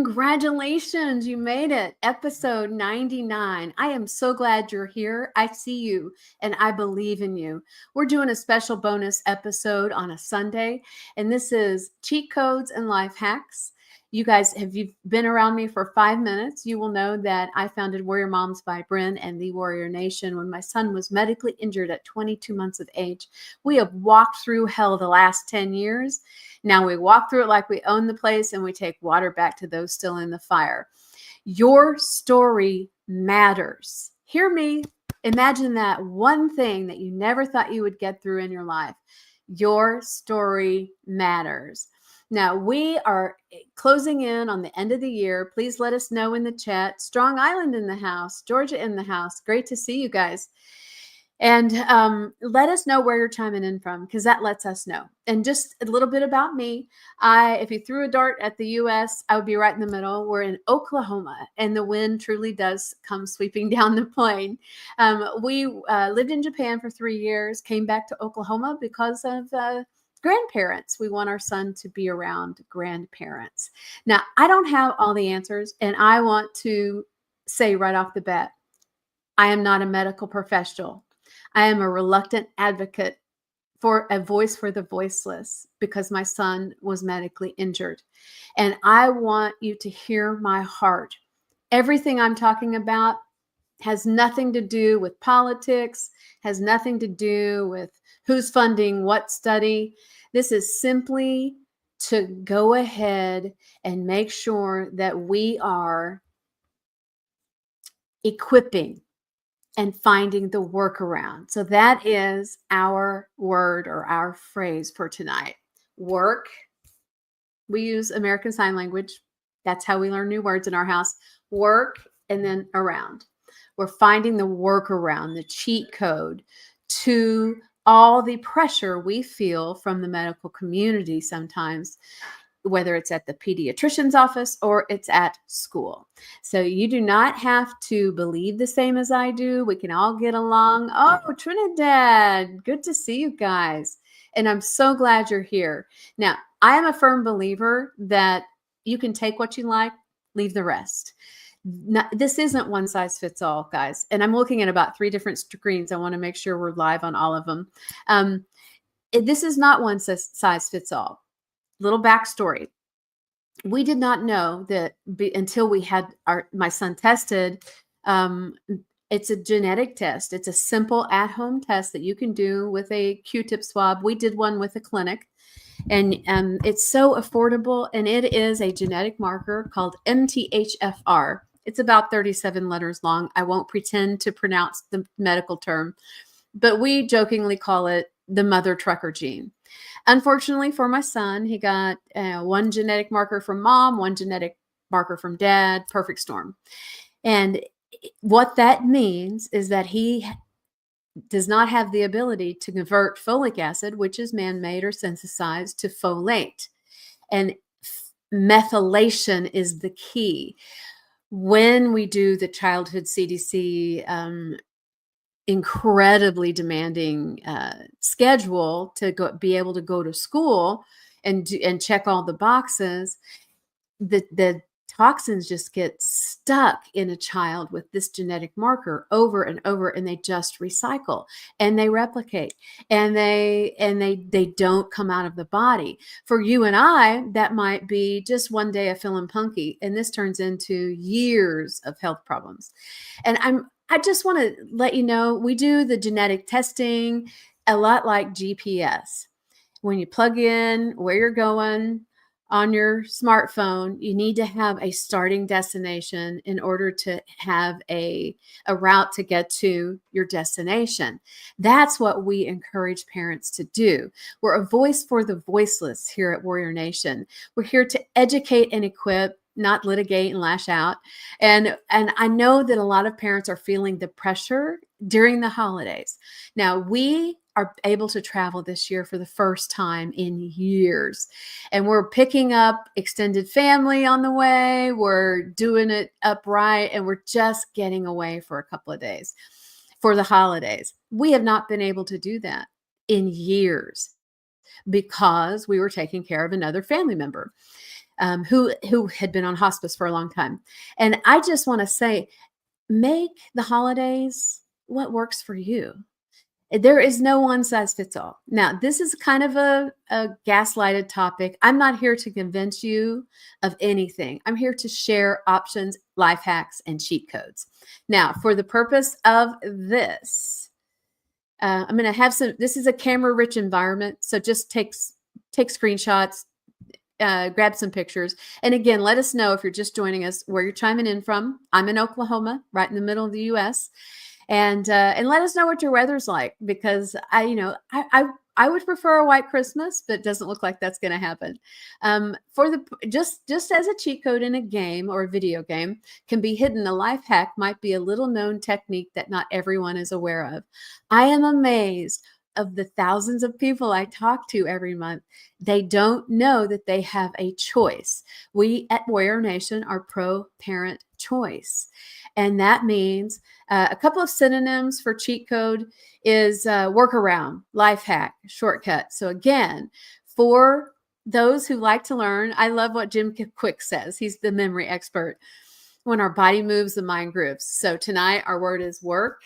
Congratulations, you made it. Episode 99. I am so glad you're here. I see you and I believe in you. We're doing a special bonus episode on a Sunday, and this is Cheat Codes and Life Hacks. You guys, if you've been around me for 5 minutes, you will know that I founded Warrior Moms by Bren and the Warrior Nation when my son was medically injured at 22 months of age. We have walked through hell the last 10 years. Now we walk through it like we own the place, and we take water back to those still in the fire. Your story matters. Hear me. Imagine that one thing that you never thought you would get through in your life. Your story matters. Now, we are closing in on the end of the year. Please let us know in the chat. Strong Island in the house, Georgia in the house. Great to see you guys. And let us know where you're chiming in from, because that lets us know. And just a little bit about me. If you threw a dart at the U.S., I would be right in the middle. We're in Oklahoma, and the wind truly does come sweeping down the plain. We lived in Japan for 3 years, came back to Oklahoma because of grandparents. We want our son to be around grandparents. Now, I don't have all the answers, and I want to say right off the bat, I am not a medical professional. I am a reluctant advocate for a voice for the voiceless because my son was medically injured. And I want you to hear my heart. Everything I'm talking about has nothing to do with politics, has nothing to do with who's funding what study. This is simply to go ahead and make sure that we are equipping and finding the workaround. So that is our word or our phrase for tonight. Work. We use American Sign Language. That's how we learn new words in our house. Work and then around. We're finding the workaround, the cheat code to all the pressure we feel from the medical community sometimes, whether it's at the pediatrician's office or it's at school. So you do not have to believe the same as I do. We can all get along. Oh, Trinidad, good to see you guys. And I'm so glad you're here. Now, I am a firm believer that you can take what you like, leave the rest. This isn't one size fits all, guys. And I'm looking at about 3 different screens. I want to make sure we're live on all of them. This is not one size fits all. Little backstory. We did not know that until we had my son tested. It's a genetic test. It's a simple at-home test that you can do with a Q-tip swab. We did one with a clinic, and it's so affordable, and it is a genetic marker called MTHFR. It's about 37 letters long. I won't pretend to pronounce the medical term, but we jokingly call it the mother trucker gene. Unfortunately for my son, he got one genetic marker from mom, one genetic marker from dad, perfect storm. And what that means is that he does not have the ability to convert folic acid, which is man-made or synthesized, to folate. And methylation is the key. When we do the childhood CDC incredibly demanding schedule to be able to go to school and check all the boxes, the toxins just get stuck in a child with this genetic marker over and over, and they just recycle and they replicate and they don't come out of the body. For you and I, that might be just one day of feeling punky, and this turns into years of health problems. And I just want to let you know, we do the genetic testing a lot like GPS. When you plug in where you're going on your smartphone, you need to have a starting destination in order to have a route to get to your destination. That's what we encourage parents to do. We're a voice for the voiceless here at Warrior Nation. We're here to educate and equip, not litigate and lash out. And I know that a lot of parents are feeling the pressure during the holidays. Now, we are able to travel this year for the first time in years. And we're picking up extended family on the way. We're doing it upright, and we're just getting away for a couple of days for the holidays. We have not been able to do that in years because we were taking care of another family member. who had been on hospice for a long time. And I just want to say, make the holidays what works for you. There is no one size fits all. Now, this is kind of a gaslighted topic. I'm not here to convince you of anything. I'm here to share options, life hacks, and cheat codes. Now, for the purpose of this, I'm going to have this is a camera-rich environment, so just take screenshots, grab some pictures. And again, let us know if you're just joining us where you're chiming in from. I'm in Oklahoma, right in the middle of the U.S., and let us know what your weather's like, because I would prefer a white Christmas, but it doesn't look like that's going to happen. For the just as a cheat code in a game or a video game can be hidden, a life hack might be a little known technique that not everyone is aware of. I am amazed of the thousands of people I talk to every month. They don't know that they have a choice. We at Warrior Nation are pro-parent choice. And that means a couple of synonyms for cheat code is workaround, life hack, shortcut. So again, for those who like to learn, I love what Jim Quick says. He's the memory expert. When our body moves, the mind grooves. So tonight our word is work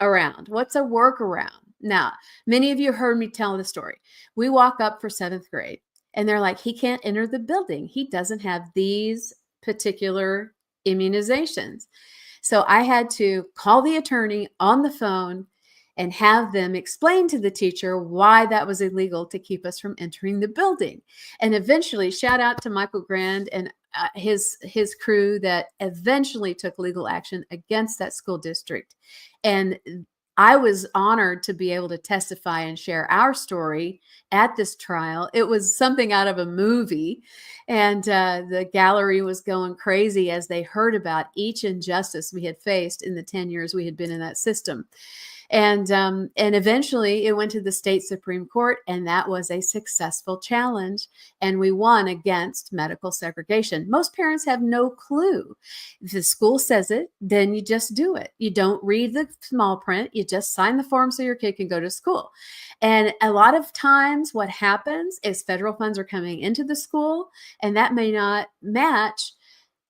around. What's a workaround? Now, many of you heard me tell the story. We walk up for 7th grade and they're like, he can't enter the building. He doesn't have these particular immunizations. So I had to call the attorney on the phone and have them explain to the teacher why that was illegal to keep us from entering the building. And eventually, shout out to Michael Grand and his crew that eventually took legal action against that school district. And I was honored to be able to testify and share our story at this trial. It was something out of a movie, and the gallery was going crazy as they heard about each injustice we had faced in the 10 years we had been in that system. And eventually it went to the state Supreme Court, and that was a successful challenge. And we won against medical segregation. Most parents have no clue. If the school says it, then you just do it. You don't read the small print. You just sign the form so your kid can go to school. And a lot of times what happens is federal funds are coming into the school, and that may not match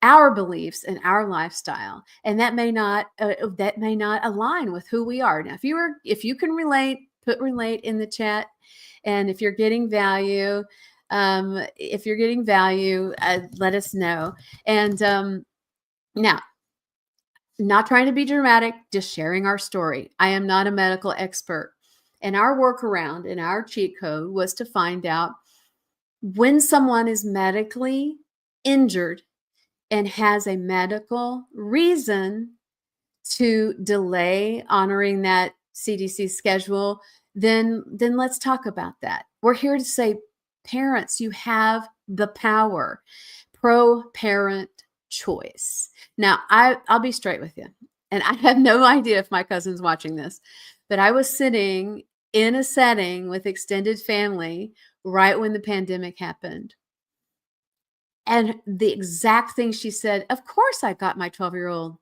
our beliefs and our lifestyle, and that may not align with who we are. Now, if you can relate, put relate in the chat, and if you're getting value, let us know. And now, not trying to be dramatic, just sharing our story. I am not a medical expert, and our workaround and our cheat code was to find out when someone is medically injured and has a medical reason to delay honoring that CDC schedule, then let's talk about that. We're here to say, parents, you have the power. Pro-parent choice. Now, I'll be straight with you, and I have no idea if my cousin's watching this, but I was sitting in a setting with extended family right when the pandemic happened. And the exact thing she said, of course I got my 12-year-old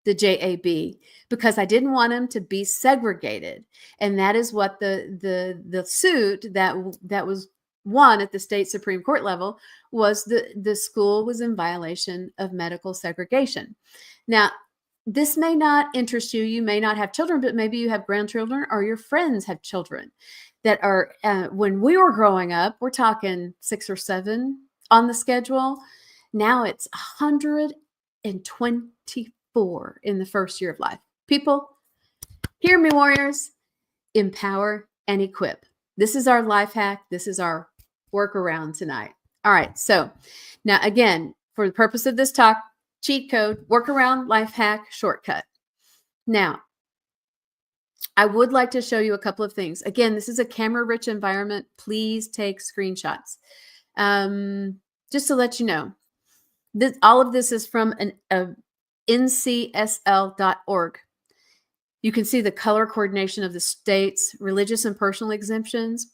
the JAB, because I didn't want him to be segregated. And that is what the suit that was won at the state Supreme Court level was. The school was in violation of medical segregation. Now, this may not interest you. You may not have children, but maybe you have grandchildren or your friends have children that are, when we were growing up, we're talking 6 or 7 on the schedule. Now it's 124 in the first year of life. People, hear me, warriors, empower and equip. This is our life hack. This is our workaround tonight. All right. So now, again, for the purpose of this talk, cheat code, workaround, life hack, shortcut. Now, I would like to show you a couple of things. Again, this is a camera-rich environment. Please take screenshots. Just to let you know, all of this is from ncsl.org. You can see the color coordination of the states' religious and personal exemptions.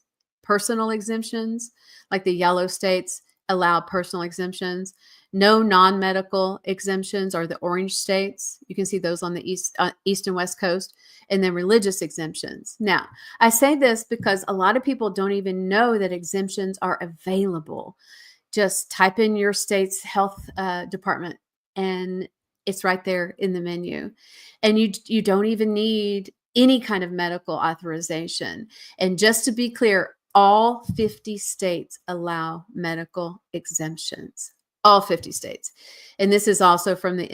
Like the yellow states allow personal exemptions. No non-medical exemptions are the orange states. You can see those on the east and west coast, and then religious exemptions. Now, I say this because a lot of people don't even know that exemptions are available. Just type in your state's health department, and it's right there in the menu. And you don't even need any kind of medical authorization. And just to be clear, all 50 states allow medical exemptions. All 50 states. And this is also from the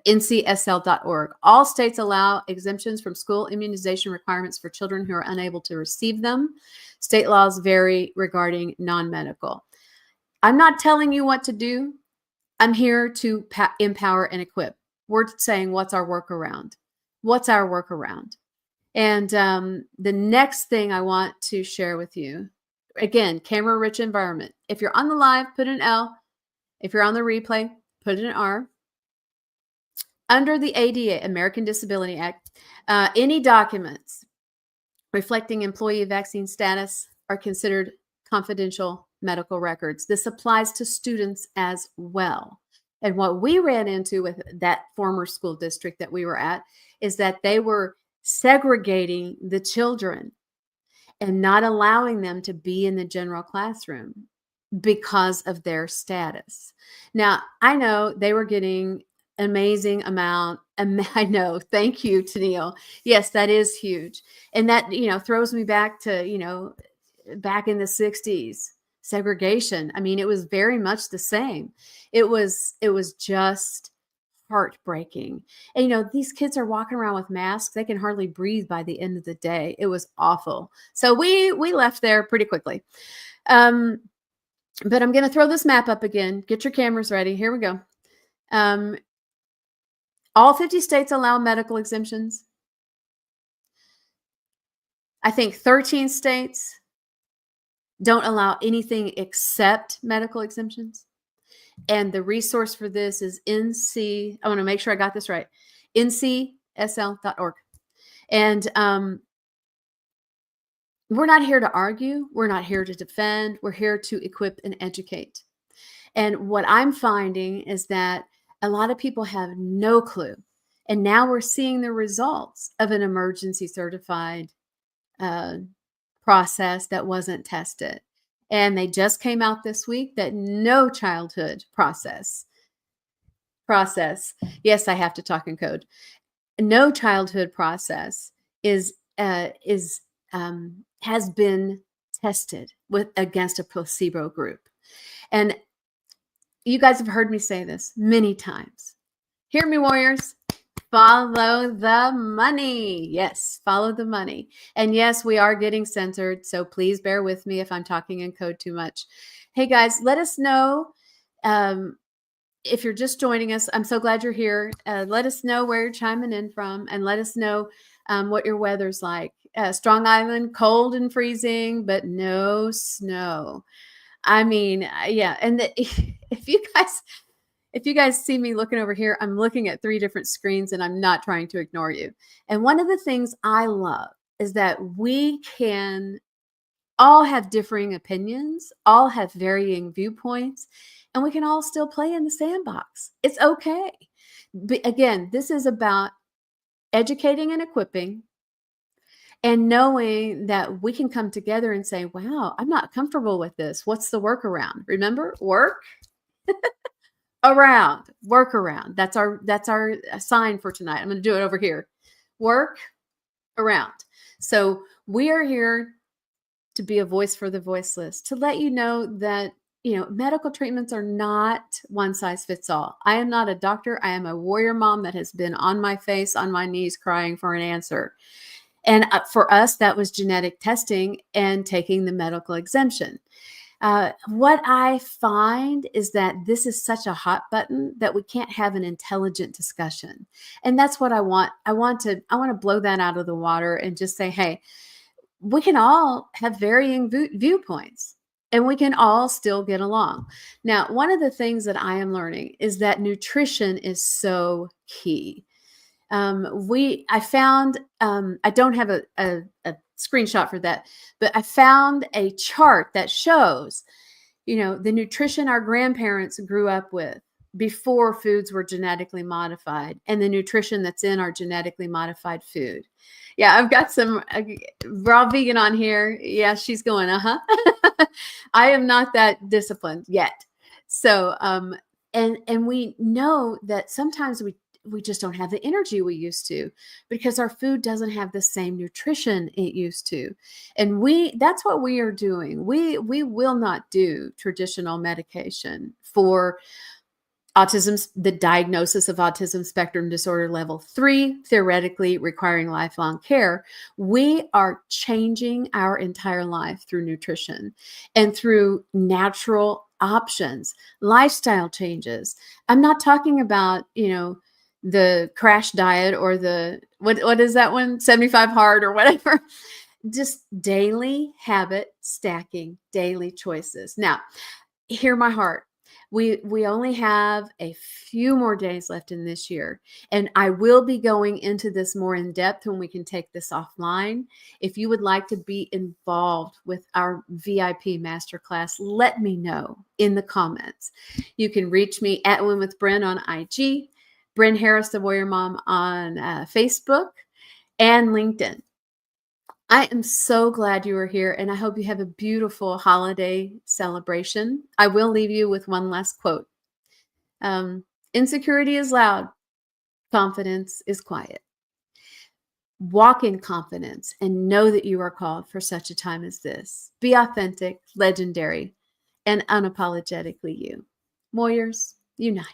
ncsl.org. All states allow exemptions from school immunization requirements for children who are unable to receive them. State laws vary regarding non-medical. I'm not telling you what to do. I'm here to empower and equip. We're saying, what's our workaround? What's our workaround? And the next thing I want to share with you, again, camera-rich environment. If you're on the live, put an L. If you're on the replay, put an R. Under the ADA, American Disability Act, any documents reflecting employee vaccine status are considered confidential medical records. This applies to students as well. And what we ran into with that former school district that we were at is that they were segregating the children and not allowing them to be in the general classroom because of their status. Now, I know they were getting amazing amount. I know. Thank you, Tennille. Yes, that is huge. And that, throws me back to, back in the 60s, segregation. I mean, it was very much the same. It was just heartbreaking. And, these kids are walking around with masks. They can hardly breathe by the end of the day. It was awful. So we left there pretty quickly. But I'm going to throw this map up again. Get your cameras ready. Here we go. All 50 states allow medical exemptions. I think 13 states don't allow anything except medical exemptions. And the resource for this is I want to make sure I got this right, ncsl.org. And we're not here to argue. We're not here to defend. We're here to equip and educate. And what I'm finding is that a lot of people have no clue. And now we're seeing the results of an emergency certified process that wasn't tested. And they just came out this week that no childhood process. Yes, I have to talk in code. No childhood process has been tested against a placebo group. And you guys have heard me say this many times. Hear me, warriors. Follow the money. Yes, follow the money. And yes, we are getting censored, so please bear with me if I'm talking in code too much. Hey, guys, let us know if you're just joining us. I'm so glad you're here. Let us know where you're chiming in from, and let us know what your weather's like. Strong Island, cold and freezing, but no snow. I mean, yeah. And if you guys see me looking over here, I'm looking at 3 different screens, and I'm not trying to ignore you. And one of the things I love is that we can all have differing opinions, all have varying viewpoints, and we can all still play in the sandbox. It's okay. But again, this is about educating and equipping, and knowing that we can come together and say, wow, I'm not comfortable with this. What's the workaround? Remember, work around. That's our sign for tonight. I'm going to do it over here. Work around. So we are here to be a voice for the voiceless, to let you know that, medical treatments are not one size fits all. I am not a doctor. I am a warrior mom that has been on my face, on my knees, crying for an answer. And for us, that was genetic testing and taking the medical exemption. What I find is that this is such a hot button that we can't have an intelligent discussion. And that's what I want. I want to blow that out of the water and just say, hey, we can all have varying viewpoints, and we can all still get along. Now, one of the things that I am learning is that nutrition is so key. I found, I don't have a screenshot for that, but I found a chart that shows the nutrition our grandparents grew up with before foods were genetically modified and the nutrition that's in our genetically modified food. Yeah, I've got some raw vegan on here. Yeah, she's going, I am not that disciplined yet. So, and we know that sometimes we just don't have the energy we used to because our food doesn't have the same nutrition it used to. And that's what we are doing. We will not do traditional medication for autism, the diagnosis of autism spectrum disorder level 3, theoretically requiring lifelong care. We are changing our entire life through nutrition and through natural options, lifestyle changes. I'm not talking about, the crash diet or the, what is that one? 75 hard or whatever. Just daily habit stacking, daily choices. Now, hear my heart. We only have a few more days left in this year, and I will be going into this more in depth when we can take this offline. If you would like to be involved with our VIP masterclass, let me know in the comments. You can reach me at Win with Bren on IG, Bren Harris, the Warrior Mom on Facebook and LinkedIn. I am so glad you are here, and I hope you have a beautiful holiday celebration. I will leave you with one last quote. Insecurity is loud. Confidence is quiet. Walk in confidence and know that you are called for such a time as this. Be authentic, legendary, and unapologetically you. Warriors, unite.